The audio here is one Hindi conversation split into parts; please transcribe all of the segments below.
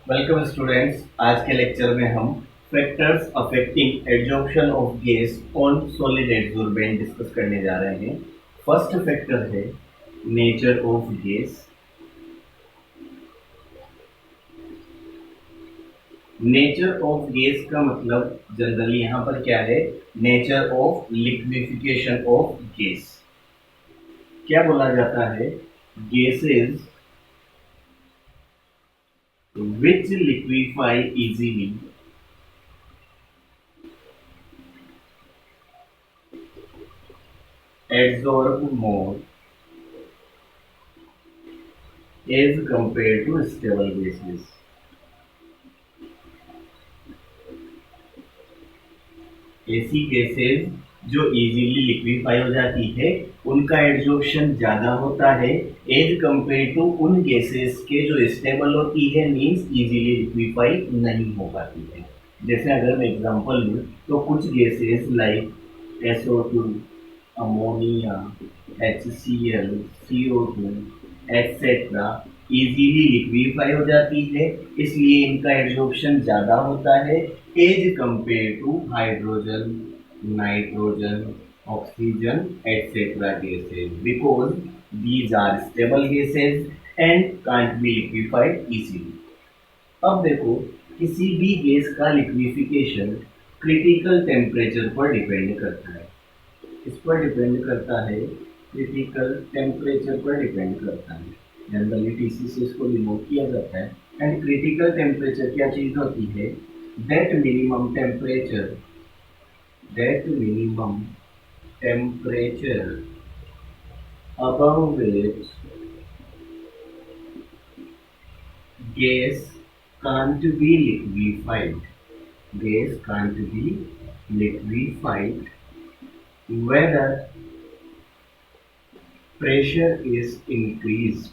Welcome students. आज के लेक्चर में हम factors affecting adsorption of gas on solid adsorbent discuss करने जा रहे हैं। फर्स्ट फैक्टर है nature of gas. Nature of gas का मतलब जनरली यहाँ पर क्या है, nature of liquefaction of gas. क्या बोला जाता है, gases which liquefy easily absorb more as compared to stable gases। ऐसी गैसेज जो इजीली लिक्विफाई हो जाती है उनका एड्जॉर्प्शन ज्यादा होता है एज कंपेयर टू उन गैसेस के जो स्टेबल होती है, मींस इजीली लिक्विफाई नहीं हो पाती है। जैसे अगर मैं एग्जांपल लूँ तो कुछ gases like SO2, ammonia, HCl, CO2 etcetera easily liquefy हो जाती है, इसलिए इनका एड्जॉर्प्शन ज्यादा होता है as compare to hydrogen, nitrogen, oxygen etc. gases because these are stable gases and can't be liquefied easily। अब देखो, किसी भी गैस का लिक्विफिकेशन क्रिटिकल टेम्परेचर पर डिपेंड करता है। इस पर डिपेंड करता है, क्रिटिकल टेम्परेचर पर डिपेंड करता है। जनरली टीसी से इसको डिनोट किया जाता है। एंड क्रिटिकल टेम्परेचर क्या चीज होती है, that minimum temperature above which gas can't be liquefied whether pressure is increased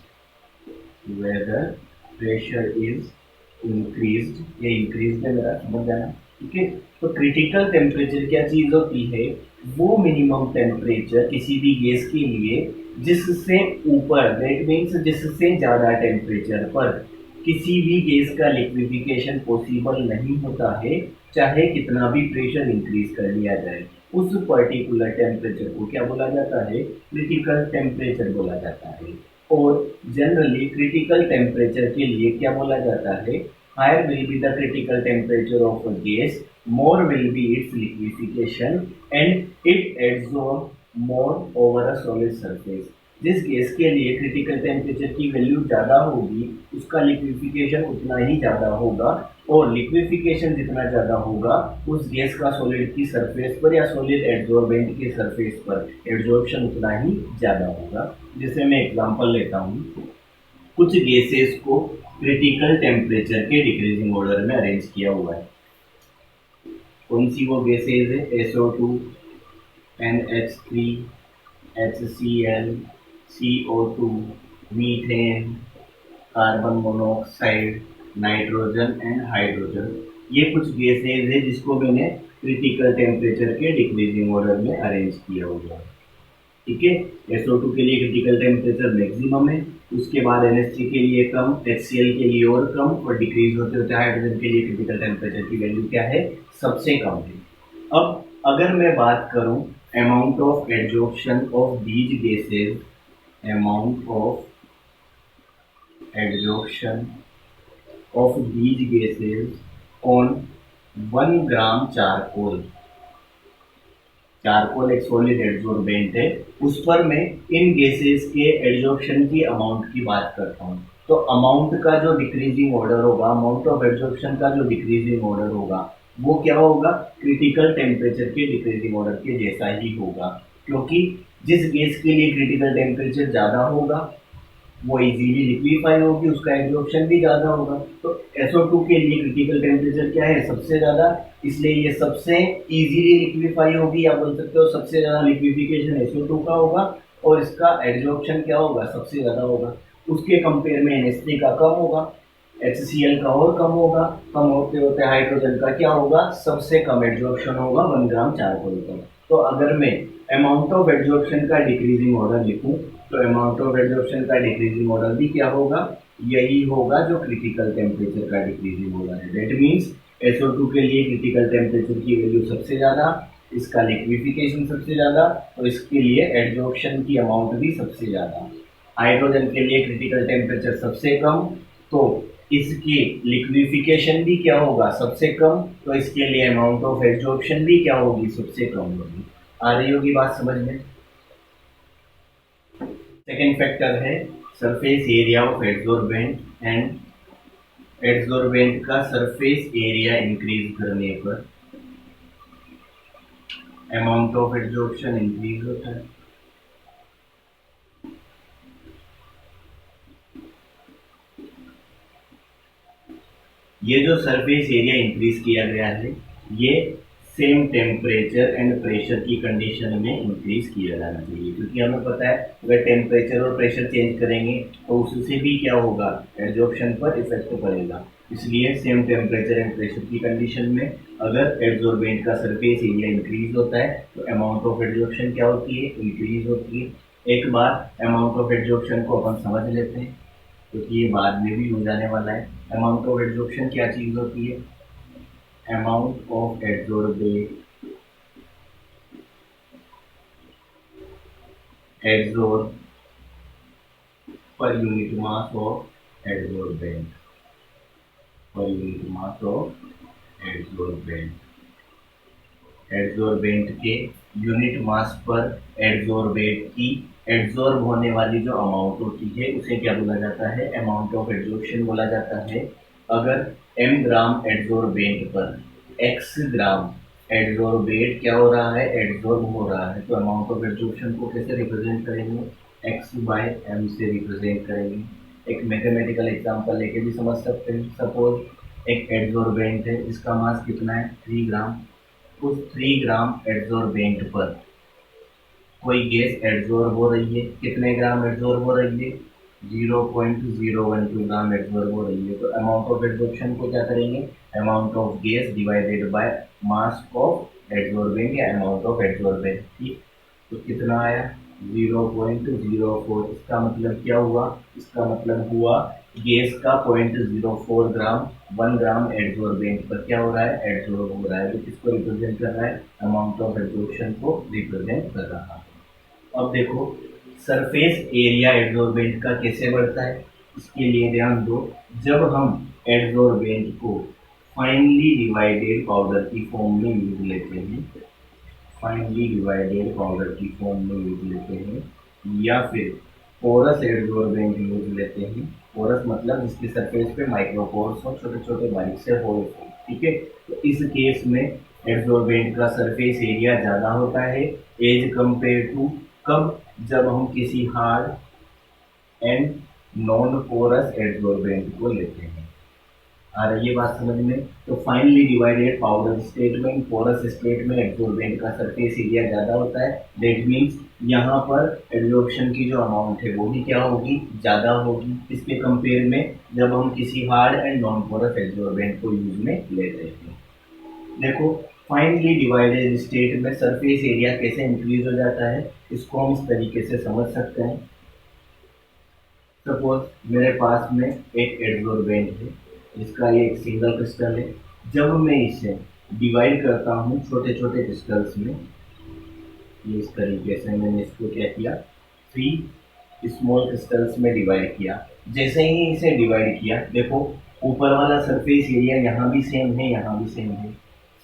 ये इंक्रीज है, मेरा समझ आया, ठीक है। तो क्रिटिकल टेम्परेचर क्या चीज होती है, वो मिनिमम टेम्परेचर किसी भी गैस के लिए जिससे ऊपर, दैट मीन्स जिससे ज्यादा टेम्परेचर पर किसी भी गैस का लिक्विफिकेशन पॉसिबल नहीं होता है, चाहे कितना भी प्रेशर इंक्रीज कर लिया जाए। उस पर्टिकुलर टेम्परेचर को क्या बोला जाता है, क्रिटिकल टेम्परेचर बोला जाता है। और जनरली क्रिटिकल टेम्परेचर के लिए क्या बोला जाता है, higher will be the critical temperature of a gas, more will be its liquefaction and it adsorb more over a solid surface। जिस गैस के लिए क्रिटिकल टेम्परेचर की वैल्यू ज़्यादा होगी उसका लिक्विफिकेशन उतना ही ज़्यादा होगा, और लिक्विफिकेशन जितना ज़्यादा होगा उस गैस का सॉलिड की सरफेस पर या सॉलिड एड्सॉर्बेंट के सरफेस पर एड्सॉर्प्शन उतना ही ज़्यादा होगा। जैसे मैं एग्जांपल लेता हूँ, कुछ गैसेस को क्रिटिकल टेम्परेचर के डिक्रीजिंग ऑर्डर में अरेंज किया हुआ है। कौन सी वो गैसेज है, SO2, NH3, HCl, CO2, methane, carbon monoxide, nitrogen and hydrogen. ये कुछ गैसेज है जिसको मैंने क्रिटिकल टेम्परेचर के डिक्रीजिंग ऑर्डर में अरेंज किया हुआ है, ठीक है। SO2 के लिए क्रिटिकल टेम्परेचर मैक्सिमम है, उसके बाद NH3 के लिए कम, HCl के लिए और कम, और डिक्रीज होते होते हाइड्रोजन के लिए क्रिटिकल टेम्परेचर की वैल्यू क्या है, सबसे कम है। अब अगर मैं बात करूं amount of adsorption of these gases, amount of adsorption of these gases on 1 gram charcoal एक सॉलिड एड्सॉर्बेंट है, उस पर मैं इन गैसेस के एड्सॉर्प्शन की अमाउंट की बात करता हूँ। तो अमाउंट का जो डिक्रीजिंग ऑर्डर होगा, अमाउंट ऑफ एड्सॉर्प्शन का जो डिक्रीजिंग ऑर्डर होगा वो क्या होगा, क्रिटिकल टेम्परेचर के डिक्रीजिंग ऑर्डर के जैसा ही होगा, क्योंकि जिस गैस के लिए क्रिटिकल टेम्परेचर ज़्यादा होगा वो इजीली लिक्विफाई होगी, उसका एब्जॉर्प्शन भी ज़्यादा होगा। तो SO2 के लिए क्रिटिकल टेम्परेचर क्या है, सबसे ज़्यादा, इसलिए ये सबसे इजीली लिक्विफाई होगी, या बोल सकते हो सबसे ज़्यादा लिक्विफिकेशन SO2 का होगा, और इसका एब्जॉर्प्शन क्या होगा, सबसे ज़्यादा होगा। उसके कंपेयर में NH3 का कम होगा, HCl का और कम होगा, कम होते होते हाइड्रोजन का क्या होगा, सबसे कम एब्जॉर्प्शन होगा 1 ग्राम चारकोल का। तो अगर मैं अमाउंट ऑफ एब्जॉर्प्शन का डिक्रीजिंग ऑर्डर लिखूं तो अमाउंट ऑफ एब्जॉर्प्शन का डिक्रीजिंग ऑर्डर भी क्या होगा, यही होगा जो क्रिटिकल टेम्परेचर का डिक्रीजिंग होगा है। दैट मीन्स SO2 के लिए क्रिटिकल टेम्परेचर की वैल्यू सबसे ज़्यादा, इसका लिक्विफिकेशन सबसे ज़्यादा, तो इसके लिए एड्जॉर्प्शन की अमाउंट भी सबसे ज़्यादा। हाइड्रोजन के लिए क्रिटिकल टेम्परेचर सबसे कम, तो इसकी लिक्विफिकेशन भी क्या होगा, सबसे कम, तो इसके लिए अमाउंट ऑफ एड्जॉर्प्शन भी क्या होगी, सबसे कम होगी। आ रही होगी बात समझ में। सेकेंड फैक्टर है surface area of adsorbent, and adsorbent का सरफेस एरिया इंक्रीज करने पर अमाउंट ऑफ एड्सॉर्प्शन इंक्रीज होता है। ये जो सरफेस एरिया इंक्रीज किया गया है, ये सेम टेम्परेचर एंड प्रेशर की कंडीशन में इंक्रीज किया जाना चाहिए, क्योंकि हमें पता है अगर टेम्परेचर और प्रेशर चेंज करेंगे तो उससे भी क्या होगा, एड्सॉर्प्शन पर इफेक्ट पड़ेगा। इसलिए सेम टेम्परेचर एंड प्रेशर की कंडीशन में अगर एड्सॉर्बेंट का सरफेस एरिया इंक्रीज होता है तो अमाउंट ऑफ एड्सॉर्प्शन क्या होती है, इंक्रीज होती है। एक बार अमाउंट ऑफ एड्सॉर्प्शन को अपन समझ लेते हैं, क्योंकि ये बाद में भी हो जाने वाला है। अमाउंट ऑफ एड्सॉर्प्शन क्या चीज होती है, amount of adsorb per unit mass of adsorbent, per unit mass of adsorbent. Adsorbent के यूनिट मास पर एड्सॉर्बेंट की एड्सॉर्ब होने वाली जो अमाउंट होती है उसे क्या बोला जाता है, अमाउंट ऑफ एड्सॉर्प्शन बोला जाता है। अगर m ग्राम एड्सॉर्बेंट पर x ग्राम एड्सॉर्बेट क्या हो रहा है, एड्सॉर्ब हो रहा है, तो अमाउंट ऑफ एड्सॉर्प्शन को कैसे रिप्रेजेंट करेंगे, x बाय m से रिप्रेजेंट करेंगे। एक मैथमेटिकल एग्जांपल लेके भी समझ सकते हैं। सपोज एक एड्सॉर्बेंट है, इसका मास कितना है, 3 ग्राम। उस 3 ग्राम एड्सॉर्बेंट पर कोई गैस एड्सॉर्ब हो रही है, कितने ग्राम एड्सॉर्ब हो रही है, 0.012 ग्राम एड्सॉर्ब हो रही है। तो अमाउंट ऑफ एड्सॉर्प्शन को क्या करेंगे, amount of gas divided by mass of adsorbent या अमाउंट ऑफ एड्सॉर्बेंट। ठीक, तो कितना आया, 0.04। इसका मतलब क्या हुआ, इसका मतलब हुआ गैस का 0.04 ग्राम 1 ग्राम एड्सॉर्बेंट पर क्या हो रहा है, एड्सॉर्ब हो रहा है। तो किसको रिप्रेजेंट कर रहा है, अमाउंट ऑफ एड्सॉर्प्शन को रिप्रेजेंट कर रहा है। अब देखो सरफेस एरिया एड्सॉर्बेंट का कैसे बढ़ता है, इसके लिए ध्यान दो। जब हम एड्सॉर्बेंट को फाइनली डिवाइडेड पाउडर की फॉर्म में यूज लेते हैं, फाइनली डिवाइडेड पाउडर की फॉर्म में यूज लेते हैं, या फिर पोरस एड्सॉर्बेंट यूज लेते हैं। पोरस मतलब जिसकी सरफेस पे माइक्रोपोर्स हो, छोटे छोटे बारीक से होल्स हो, ठीक है। तो इस केस में एड्सॉर्बेंट का सरफेस एरिया ज़्यादा होता है एज कंपेयर टू कब, जब हम किसी hard and non porous adsorbent को लेते हैं। आ रही है बात समझ में। तो फाइनली डिवाइडेड पाउडर स्टेट में, पोरस स्टेट में एड्सॉर्बेंट का सरफेस एरिया ज़्यादा होता है। दैट मीन्स यहाँ पर एड्सॉर्प्शन की जो अमाउंट है वो भी क्या होगी, ज़्यादा होगी इसके कंपेयर में जब हम किसी hard and non porous adsorbent को यूज में लेते हैं। देखो फाइनली डिवाइडेड स्टेट में सरफेस एरिया कैसे इंक्रीज हो जाता है, इसको हम इस तरीके से समझ सकते हैं। सपोज मेरे पास में एक एड्सॉर्बेंट है, इसका ये एक सिंगल क्रिस्टल है। जब मैं इसे डिवाइड करता हूँ छोटे छोटे क्रिस्टल्स में, ये इस तरीके से मैंने इसको क्या किया, 3 स्मॉल क्रिस्टल्स में डिवाइड किया। जैसे ही इसे डिवाइड किया, देखो ऊपर वाला सरफेस एरिया यहाँ भी सेम है, यहाँ भी सेम है,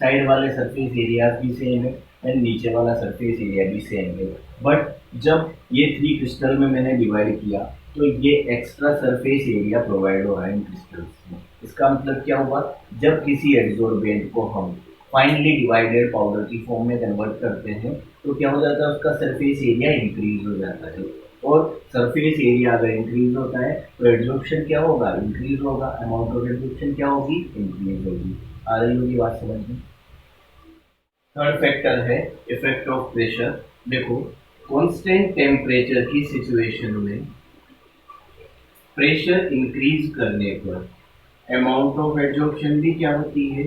साइड वाले सरफेस एरिया भी सेम है एंड नीचे वाला सरफेस एरिया भी सेम है। बट जब ये 3 क्रिस्टल में मैंने डिवाइड किया तो ये एक्स्ट्रा सरफेस एरिया प्रोवाइड हो रहा है इन क्रिस्टल्स में। इसका मतलब क्या हुआ, जब किसी एड्सॉर्बेंट को हम फाइनली डिवाइडेड पाउडर की फॉर्म में कन्वर्ट करते हैं तो क्या हो जाता है, उसका सरफेस एरिया इंक्रीज हो जाता है। और सरफेस एरिया अगर इंक्रीज होता है तो एड्सॉर्प्शन क्या होगा, इंक्रीज होगा। अमाउंट ऑफ एड्सॉर्प्शन क्या होगी, इंक्रीज होगी। आ रही होगी बात समझ में। थर्ड फैक्टर है इफेक्ट ऑफ प्रेशर। देखो कांस्टेंट टेम्परेचर की सिचुएशन में प्रेशर इंक्रीज करने पर अमाउंट ऑफ एड्सॉर्प्शन भी क्या होती है,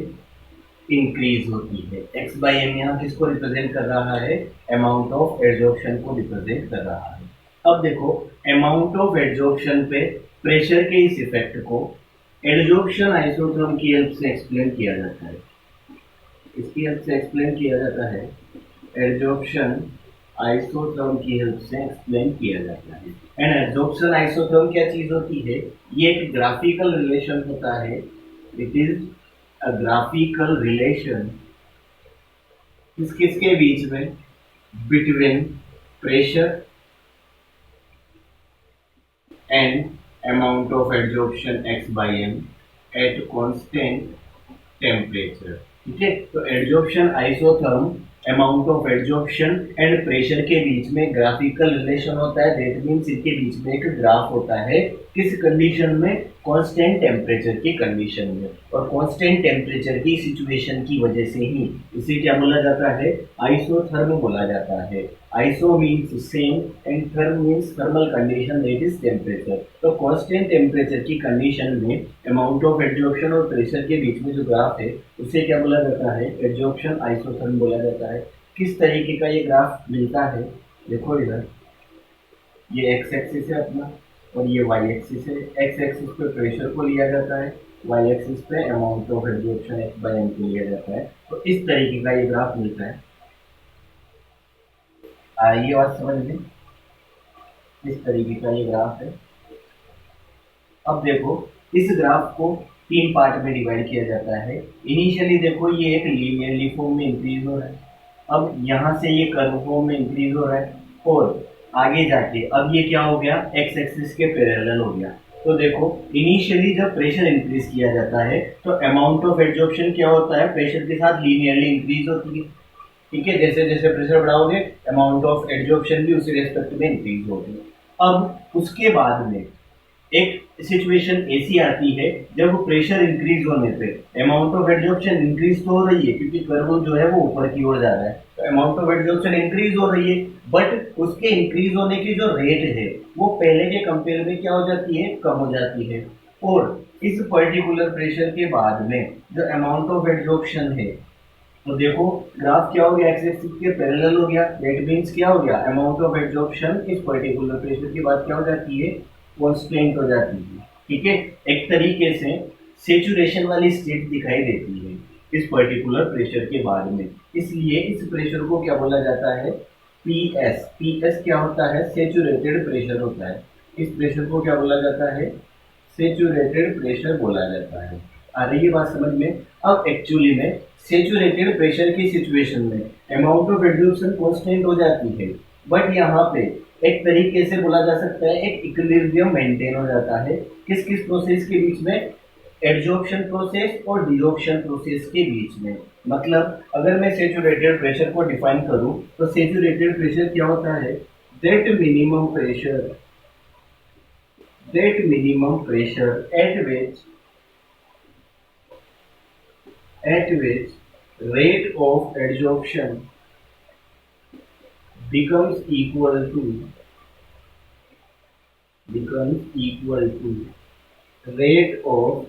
इंक्रीज होती है। एक्स बाई एम यहाँ किसको रिप्रेजेंट कर रहा है, अमाउंट ऑफ एड्सॉर्प्शन को रिप्रेजेंट कर रहा है। अब देखो अमाउंट ऑफ एड्सॉर्प्शन पे प्रेशर के इस इफेक्ट को एडजॉर्प्शन आइसोथर्म की हेल्प से एक्सप्लेन किया जाता है। इसकी हेल्प से एक्सप्लेन किया जाता है, एडजॉर्प्शन आइसोथर्म की हेल्प से एक्सप्लेन किया जाता है। एंड एडजॉर्प्शन आइसोथर्म क्या चीज होती है? ये एक ग्राफिकल रिलेशन होता है। It is a graphical relation किसके बीच में? Between pressure and amount of adsorption x by m at constant temperature। ठीक है, तो adsorption isotherm amount of adsorption and pressure के बीच में ग्राफिकल रिलेशन होता है। दैट मींस इनके बीच में एक ग्राफ होता है। किस कंडीशन में? कांस्टेंट टेम्परेचर की कंडीशन में। और कांस्टेंट टेम्परेचर की सिचुएशन की वजह से ही इसे क्या बोला जाता है? आइसोथर्म बोला जाता है। Iso means same and therm means thermal condition, that is temperature. तो कांस्टेंट टेम्परेचर की कंडीशन में अमाउंट ऑफ एडजॉर्प्शन और प्रेशर के बीच में जो ग्राफ है उसे क्या बोला जाता है? एडजॉर्प्शन आइसोथर्म बोला जाता है। किस तरीके का ये ग्राफ मिलता है? देखो इधर, ये एक्स एक्सिस है अपना और ये वाई एक्सिस है। एक्स एक्सिस पे प्रेशर को लिया जाता है, वाई एक्सिस पे amount of adsorption X by M को लिया जाता है। तो इस तरीके का ये ग्राफ मिलता है। ये बात समझ में? इस तरीके का ये ग्राफ है। अब देखो, इस ग्राफ को तीन पार्ट में डिवाइड किया जाता है। इनिशियली देखो ये एक लीनियरली फॉर्म में इंक्रीज हो रहा है, अब यहाँ से ये कर्व फॉर्म में इंक्रीज हो रहा है और आगे जाके अब ये क्या हो गया? एक्स एक्सिस के पैरेलल हो गया। तो देखो इनिशियली जब प्रेशर इंक्रीज किया जाता है तो अमाउंट ऑफ एडजॉर्प्शन क्या होता है? प्रेशर के साथ लीनियरली इंक्रीज होती है। ठीक है, जैसे जैसे प्रेशर बढ़ाओगे अमाउंट ऑफ एडजॉर्प्शन भी उसी रेस्पेक्ट में इंक्रीज होगी। अब उसके बाद में एक सिचुएशन ऐसी आती है जब प्रेशर इंक्रीज होने पे अमाउंट ऑफ एडजॉर्प्शन इंक्रीज तो हो रही है क्योंकि कर्व जो है वो ऊपर की ओर जा रहा है, तो अमाउंट ऑफ एडजॉर्प्शन इंक्रीज हो रही है, बट उसके इंक्रीज होने की जो रेट है वो पहले के कंपेयर में क्या हो जाती है? कम हो जाती है। और इस पर्टिकुलर प्रेशर के बाद में जो अमाउंट ऑफ एडजॉर्प्शन है, तो देखो ग्राफ क्या हो गया? एक्स एक्सिस के पैरेलल हो गया। दैट मींस क्या हो गया? अमाउंट ऑफ एडजॉर्प्शन इस पर्टिकुलर प्रेशर के बाद क्या हो जाती है? कांस्टेंट हो जाती है। ठीक है, एक तरीके से सेचुरेशन वाली स्टेट दिखाई देती है इस पर्टिकुलर प्रेशर के बाद में। इसलिए इस प्रेशर को क्या बोला जाता है? पीएस। पीएस क्या होता है? सेचुरेटेड प्रेशर होता है। इस प्रेशर को क्या बोला जाता है? सेचुरेटेड प्रेशर बोला जाता है। आ रही है बात समझ में? अब एक्चुअली में सेचुरेटेड प्रेशर की सिचुएशन में अमाउंट ऑफ एडजॉर्प्शन कांस्टेंट हो जाती है, बट यहाँ पे एक तरीके से बोला जा सकता है एक इक्विलिब्रियम मेंटेन हो जाता है। किस किस प्रोसेस के बीच में? एडजॉर्प्शन प्रोसेस और डिसॉर्प्शन प्रोसेस के बीच में। मतलब अगर मैं सेचुरेटेड प्रेशर को डिफाइन करूं तो सेचुरेटेड प्रेशर क्या होता है? That minimum pressure at which rate of adsorption becomes equal to rate of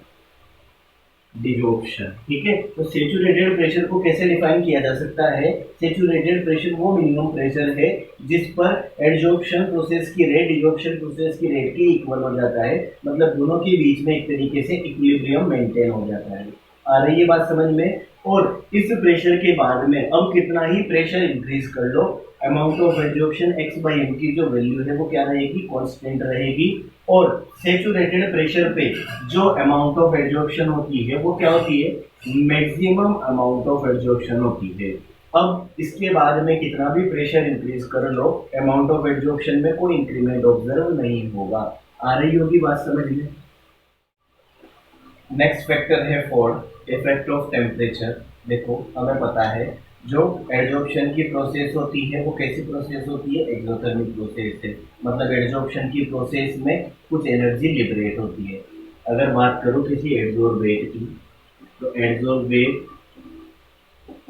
desorption. ठीक है, तो सेचुरेटेड प्रेशर को कैसे डिफाइन किया जा सकता है? सेचुरेटेड प्रेशर वो मिनिमम प्रेशर है जिस पर एडजॉर्प्शन प्रोसेस की रेट डिसॉर्प्शन प्रोसेस की रेट के इक्वल हो जाता है। मतलब दोनों के बीच में एक तरीके से इक्विलिब्रियम मेंटेन हो जाता है। आ रही है बात समझ में? और इस प्रेशर के बाद में अब कितना ही प्रेशर इंक्रीज कर लो, amount of adsorption x by M की जो वैल्यू है वो क्या रहेगी? कांस्टेंट रहेगी। और सेचुरेटेड प्रेशर पे जो अमाउंट ऑफ एडजॉर्प्शन होती है वो क्या होती है? मैक्सिमम अमाउंट ऑफ एडजॉर्प्शन होती है। अब इसके बाद में कितना भी प्रेशर इंक्रीज कर लो, अमाउंट ऑफ एडजॉर्प्शन में कोई इंक्रीमेंट ऑब्जर्व नहीं होगा। आ रही होगी बात समझ में? नेक्स्ट फैक्टर है फोर्थ, इफेक्ट ऑफ टेम्परेचर। देखो हमें पता है जो एडजॉर्प्शन की प्रोसेस होती है वो कैसी प्रोसेस होती है? एक्सोथर्मिक प्रोसेस है। मतलब एडजॉर्प्शन की प्रोसेस में कुछ एनर्जी लिबरेट होती है। अगर बात करूं किसी एडजॉर्बेंट की, तो एडजॉर्बेंट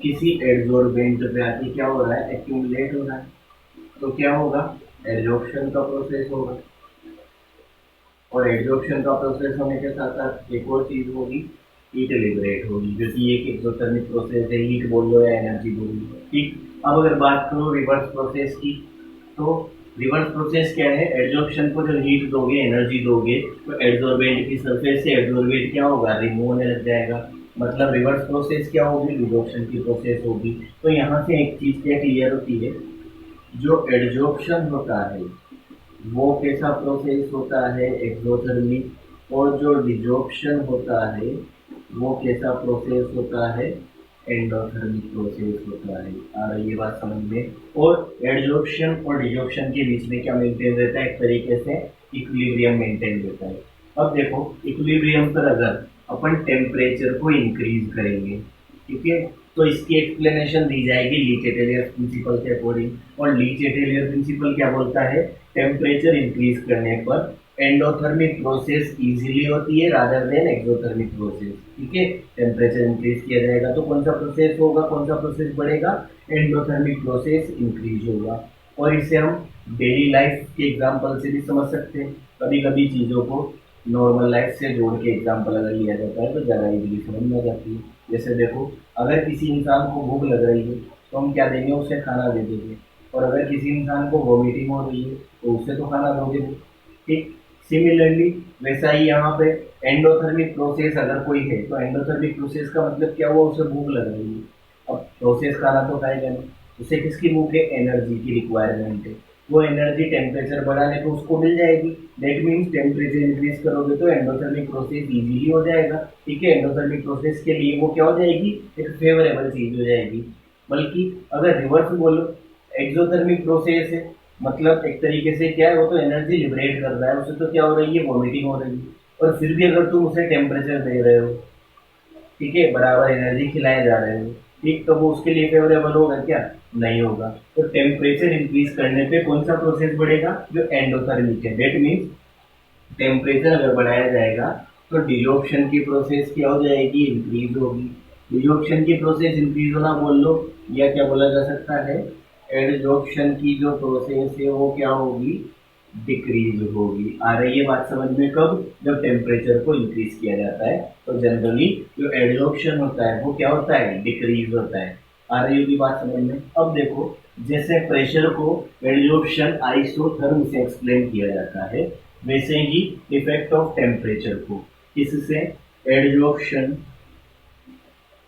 किसी एडजॉर्बेंट पे आके क्या हो रहा है? एक्यूमुलेट हो रहा है। तो क्या होगा? एडजॉर्प्शन का प्रोसेस होगा। और एडजॉर्प्शन का प्रोसेस होने के साथ साथ एक और चीज होगी, हीट लिबरेट होगी, जो कि एक एक्सोथर्मिक प्रोसेस है। हीट बोल लो या एनर्जी बोल लो। ठीक, अब अगर बात करो रिवर्स प्रोसेस की, तो रिवर्स प्रोसेस क्या है, एड्जॉर्प्शन को जो हीट दोगे, एनर्जी दोगे, तो एड्सॉर्बेंट की सरफेस से एड्सॉर्बेंट क्या होगा, रिमूव होने लग जाएगा। मतलब रिवर्स प्रोसेस क्या होगी, रिडक्शन की प्रोसेस होगी। तो यहाँ से एक चीज क्या क्लियर होती है, जो एड्जॉर्प्शन होता है वो कैसा प्रोसेस होता है, एक्सोथर्मिक, और जो डिजॉर्प्शन होता है वो कैसा प्रोसेस होता है, एंडोथर्मिक प्रोसेस होता है। आ रही है बात समझ में। और एड्जॉर्प्शन और डिजॉर्प्शन के बीच में क्या मेंटेन रहता है, एक तरीके से इक्विलिब्रियम मेंटेन रहता है। अब देखो इक्विलिब्रियम पर अगर अपन टेम्परेचर को इंक्रीज करेंगे, ठीक है, तो इसकी एक्सप्लेनेशन दी जाएगी लीच-एटेलियर प्रिंसिपल के अकॉर्डिंग। और लीच-एटेलियर प्रिंसिपल क्या बोलता है, टेम्परेचर इंक्रीज करने पर एंडोथर्मिक प्रोसेस इजीली होती है रादर देन एक्सोथर्मिक प्रोसेस। ठीक है, टेम्परेचर इंक्रीज किया जाएगा तो कौन सा प्रोसेस होगा, कौन सा प्रोसेस बढ़ेगा, एंडोथर्मिक प्रोसेस इंक्रीज होगा। और इसे हम डेली लाइफ के एग्जांपल से भी समझ सकते हैं। कभी कभी चीज़ों को नॉर्मल लाइफ से जोड़ के एग्जांपल अगर लिया जाता है तो ज़्यादा इजीली समझ में आ जाती है। जैसे देखो, अगर किसी इंसान को भूख लग रही है तो हम क्या देंगे, उसे खाना दे देंगे। और अगर किसी इंसान को वॉमिटिंग हो रही है तो उसे तो खाना दोगे नहीं। ठीक, सिमिलरली वैसा ही यहाँ पे एंडोथर्मिक प्रोसेस अगर कोई है तो एंडोथर्मिक प्रोसेस का मतलब क्या हुआ, उसे भूख लग रही है। अब प्रोसेस खाना तो खाएगा नहीं, उसे किसकी भूख है, एनर्जी की रिक्वायरमेंट है। वो एनर्जी टेम्परेचर बढ़ाने पे उसको मिल जाएगी। दैट मीन्स टेम्परेचर इंक्रीज करोगे तो एंडोथर्मिक प्रोसेस इजीली हो जाएगा। ठीक है, एंडोथर्मिक प्रोसेस के लिए वो क्या हो जाएगी, एक फेवरेबल चीज हो जाएगी। बल्कि अगर रिवर्स बोलो, एक्सोथर्मिक प्रोसेस है, मतलब एक तरीके से क्या है, वो तो एनर्जी लिबरेट कर रहा है, उसे तो क्या हो रही है, वॉमिटिंग हो रही है। और फिर भी अगर तुम उसे टेम्परेचर दे रहे हो, ठीक है, बराबर एनर्जी खिलाए जा रहे हो, ठीक, तो वो उसके लिए फेवरेबल होगा क्या, नहीं होगा। तो टेम्परेचर इंक्रीज करने पे कौन सा प्रोसेस बढ़ेगा, जो एंडोथर्मिक है। दैट मीन्स टेम्परेचर अगर बढ़ाया जाएगा तो डिजॉर्प्शन की प्रोसेस क्या हो जाएगी, इंक्रीज होगी। डिजॉर्प्शन की प्रोसेस इंक्रीज होना बोल लो, या क्या बोला जा सकता है, एडजॉर्प्शन की जो प्रोसेस है वो क्या होगी, डिक्रीज होगी। आ रही है बात समझ में, कब, जब टेम्परेचर को इंक्रीज किया जाता है तो जनरली जो एडजॉर्प्शन होता है वो क्या होता है, डिक्रीज होता है। आ रही होगी बात समझ में। अब देखो, जैसे प्रेशर को एडजॉर्प्शन आइसोथर्म से एक्सप्लेन किया जाता है, वैसे ही इफेक्ट ऑफ टेम्परेचर को किससे, एडजॉर्प्शन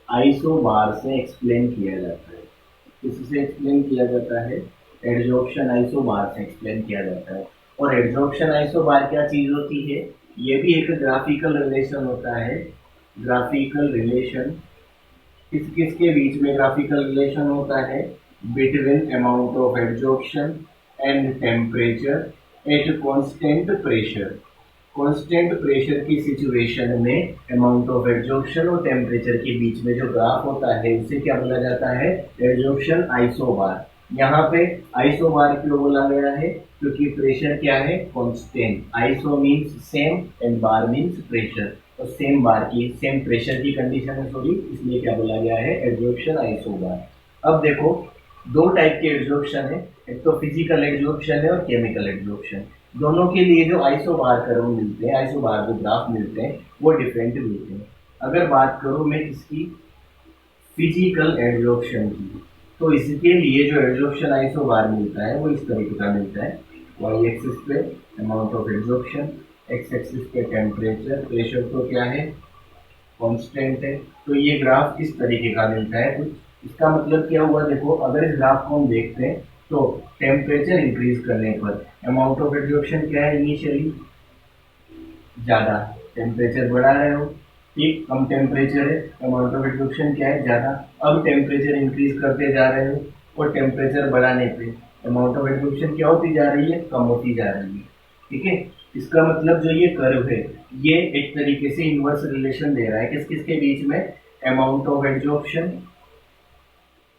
आइसोबार से एक्सप्लेन किया जाता है। किससे एक्सप्लेन किया जाता है, एडजॉर्प्शन आइसोबार से एक्सप्लेन किया जाता है। और एडजॉर्प्शन आइसोबार क्या चीज होती है, ये भी एक ग्राफिकल रिलेशन होता है। ग्राफिकल रिलेशन किस किस के बीच में ग्राफिकल रिलेशन होता है, between amount of adsorption and temperature at constant pressure. Constant pressure की सिचुएशन में अमाउंट ऑफ एडजॉर्प्शन और टेम्परेचर के बीच में जो ग्राफ होता है उसे क्या बोला जाता है, एडजॉर्प्शन आइसोबार। यहाँ पे आइसोबार क्यों बोला गया है, क्योंकि प्रेशर क्या है, constant. Iso means same and bar means pressure, तो सेम बार की, सेम प्रेशर की कंडीशन है, सॉरी, इसलिए क्या बोला गया है, एडजॉर्प्शन आइसोबार। अब देखो, दो टाइप के एडजॉर्प्शन है, एक तो फिजिकल एडजॉर्प्शन है और केमिकल एडजॉर्प्शन। दोनों के लिए जो आइसोबार कर्व मिलते हैं, आइसोबार जो ग्राफ मिलते हैं वो डिफरेंट मिलते हैं। अगर बात करूं मैं किसकी, फिजिकल एडजॉर्प्शन की, तो इसके लिए जो एडजॉर्प्शन आइसोबार मिलता है वो इस तरीके का मिलता है। वाई एक्सिस पे amount of adsorption, x axis पे टेम्परेचर, प्रेशर तो क्या है, कांस्टेंट है। तो ये ग्राफ किस तरीके का मिलता है, कुछ इसका मतलब क्या हुआ, देखो अगर इस ग्राफ को हम देखते हैं तो टेम्परेचर इंक्रीज करने पर अमाउंट ऑफ एडजॉर्प्शन क्या है, इनिशियली ज़्यादा, टेम्परेचर बढ़ा रहे हो, ठीक, कम टेम्परेचर है, अमाउंट ऑफ एडजॉर्प्शन क्या है, ज़्यादा। अब टेम्परेचर इंक्रीज करते जा रहे हो और टेम्परेचर बढ़ाने पे अमाउंट ऑफ एडजॉर्प्शन क्या होती जा रही है, कम होती जा रही है। ठीक है, इसका मतलब जो ये कर्व है ये एक तरीके से इनवर्स रिलेशन दे रहा है किस किस के बीच में, अमाउंट ऑफ एडजॉर्प्शन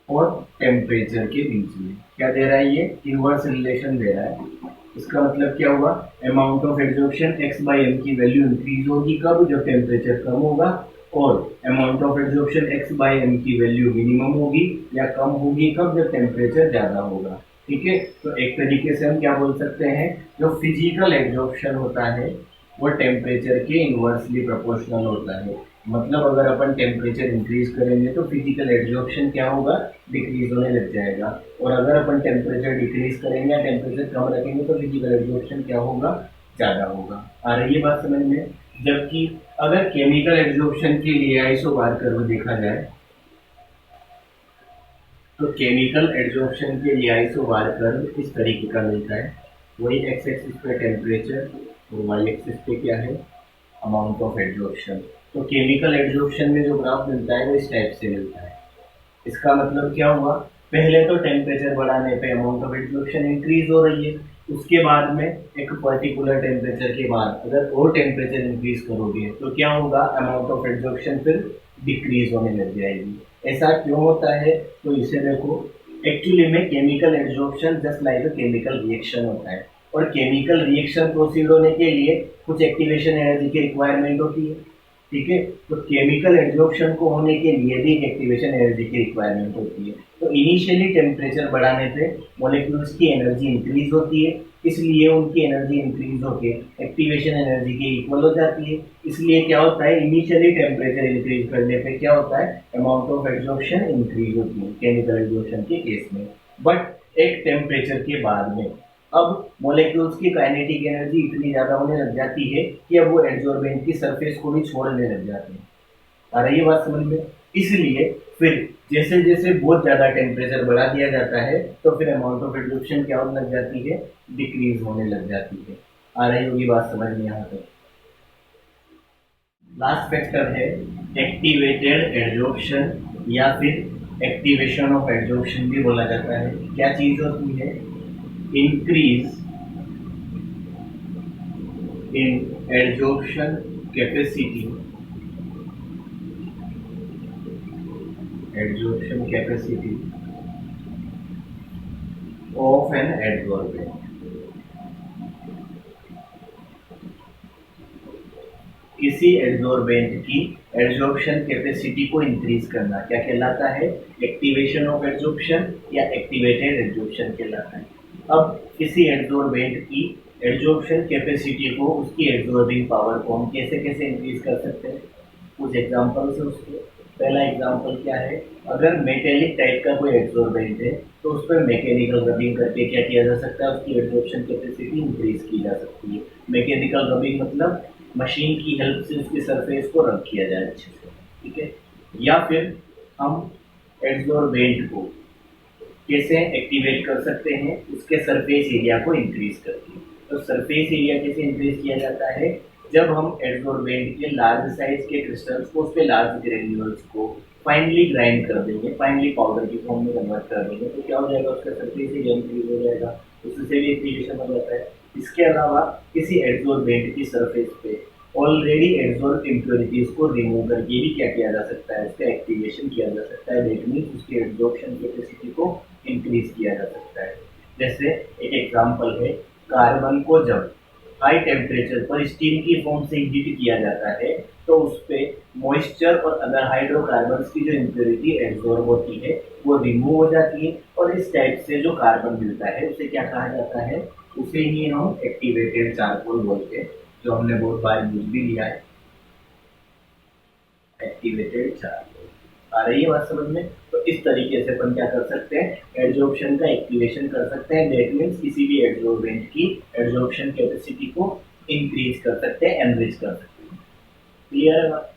और टेम्परेचर के बीच में। क्या दे रहा है, ये इनवर्स रिलेशन दे रहा है। इसका मतलब क्या हुआ, amount of adsorption x by M की वैल्यू इंक्रीज होगी कब, जब टेम्परेचर कम होगा, और amount of adsorption x by M की वैल्यू मिनिमम होगी या कम होगी कब, जब टेम्परेचर ज्यादा होगा। ठीक है, तो एक तरीके से हम क्या बोल सकते हैं, जो फिजिकल एडजॉर्प्शन होता है वो टेम्परेचर के इन्वर्सली प्रोपोर्शनल होता है। मतलब अगर अपन टेम्परेचर इंक्रीज करेंगे तो फिजिकल एब्जॉर्प्शन क्या होगा, डिक्रीज होने लग जाएगा। और अगर अपन टेम्परेचर डिक्रीज करेंगे या टेम्परेचर कम रखेंगे तो फिजिकल एब्जॉर्प्शन क्या होगा, ज़्यादा होगा। आ रही है बात समझ में। जबकि अगर केमिकल एब्जॉर्प्शन के लिए आइसोबार कर्व देखा जाए तो केमिकल एब्जॉर्प्शन के लिए आइसोबार कर्व इस तरीके का मिलता है। वही एक्स एक्सिस पे टेम्परेचर और वाई एक्सिस पे क्या है, अमाउंट ऑफ एब्जॉर्प्शन। तो केमिकल एब्जॉर्प्शन में जो ग्राफ मिलता है वो इस टाइप से मिलता है। इसका मतलब क्या हुआ, पहले तो टेम्परेचर बढ़ाने पे अमाउंट ऑफ एब्जॉर्प्शन इंक्रीज हो रही है, उसके बाद में एक पर्टिकुलर टेम्परेचर के बाद अगर और टेम्परेचर इंक्रीज करोगे तो क्या होगा, अमाउंट ऑफ एब्जॉर्प्शन फिर डिक्रीज होने लग जाएगी। ऐसा क्यों होता है, तो इसे देखो, एक्चुअली में chemical absorption just like a chemical reaction होता है, और केमिकल रिएक्शन प्रोसीड होने के लिए कुछ एक्टिवेशन एनर्जी की रिक्वायरमेंट होती है। ठीक है, तो केमिकल एब्जॉर्प्शन को होने के लिए भी एक एक्टिवेशन एनर्जी की रिक्वायरमेंट होती है। तो इनिशियली टेम्परेचर बढ़ाने पे मॉलिक्यूल्स की एनर्जी इंक्रीज होती है, इसलिए उनकी एनर्जी इंक्रीज होकर एक्टिवेशन एनर्जी के इक्वल हो जाती है। इसलिए क्या होता है, इनिशियली टेम्परेचर इंक्रीज करने पे क्या होता है, अमाउंट ऑफ एब्जॉर्प्शन इंक्रीज होती है केमिकल एब्जॉर्प्शन के केस में। बट एक टेम्परेचर के बाद में अब मॉलिक्यूल्स की काइनेटिक एनर्जी इतनी ज़्यादा होने लग जाती है कि अब वो एड्सॉर्बेंट की सरफेस को भी छोड़ने लग जाते हैं। आ रही है बात समझ में। इसलिए फिर जैसे जैसे बहुत ज़्यादा टेम्परेचर बढ़ा दिया जाता है तो फिर अमाउंट ऑफ एब्जॉर्प्शन क्या होने लग जाती है, डिक्रीज होने लग जाती है। आ रही होगी बात समझ में यहाँ तक। लास्ट फैक्टर है एक्टिवेटेड एड्सॉर्प्शन या फिर एक्टिवेशन ऑफ एड्सॉर्प्शन भी बोला जाता है। क्या चीज़ होती है, increase in adsorption capacity of an adsorbent। किसी एड्सॉर्बेंट की एड्सॉर्प्शन कैपेसिटी को इंक्रीज करना क्या कहलाता है, एक्टिवेशन ऑफ एड्सॉर्प्शन या एक्टिवेटेड एड्सॉर्प्शन कहलाता है। अब किसी एड्सॉर्बेंट की एड्सॉर्प्शन कैपेसिटी को, उसकी एड्सॉर्बिंग पावर को हम कैसे कैसे इंक्रीज कर सकते हैं, कुछ एग्जांपल से उसके। पहला एग्जांपल क्या है, अगर मेटेलिक टाइप का कोई एड्सॉर्बेंट है तो उस पर मैकेनिकल रबिंग करके क्या किया जा सकता है, उसकी एड्सॉर्प्शन कैपेसिटी इंक्रीज की जा सकती है। मैकेनिकल रबिंग मतलब मशीन की हेल्प से उसके सरफेस को रब किया जाए अच्छे से। ठीक है, या फिर हम एड्सॉर्बेंट को कैसे एक्टिवेट कर सकते हैं, उसके सरफेस एरिया को इंक्रीज करके। तो सरफेस एरिया कैसे इंक्रीज किया जाता है, जब हम एड्सॉर्बेंट के लार्ज साइज के क्रिस्टल्स को, उस पे लार्ज ग्रेन्यूल्स को फाइनली ग्राइंड कर देंगे, फाइनली पाउडर की फॉर्म में कन्वर्ट कर देंगे, तो क्या हो जाएगा, उसका सरफेस एरिया इंक्रीज हो जाएगा, उससे भी एक्टिवेशन हो जाता है। इसके अलावा किसी एड्सॉर्बेंट की सरफेस पे ऑलरेडी एड्सॉर्ब इम्प्योरिटीज को रिमूव करके भी क्या किया जा सकता है, उसका एक्टिवेशन किया जा सकता है। दैट मीन्स उसकी एड्सॉर्प्शन कैपेसिटी को इंक्रीज किया जा सकता है। जैसे एक एग्जांपल है, कार्बन को जब हाई टेम्परेचर पर स्टील की फॉर्म से हीट किया जाता है तो उस पर मॉइस्चर और अदर हाइड्रोकार्बन्स की जो इम्प्योरिटी एब्जॉर्ब होती है वो रिमूव हो जाती है, और इस टाइप से जो कार्बन मिलता है उसे क्या कहा जाता है, उसे ही हम एक्टिवेटेड चारकोल बोलते हैं, जो हमने बहुत बार यूज भी लिया है, एक्टिवेटेड चारकोल। आ रही है बात समझ में। तो इस तरीके से अपन क्या कर सकते हैं, एड्सॉर्प्शन का एक्टिवेशन कर सकते हैं। दैट मीन्स किसी भी एड्सॉर्बेंट की एड्सॉर्प्शन कैपेसिटी को इंक्रीज कर सकते हैं, एनरिच कर सकते हैं। क्लियर है बात।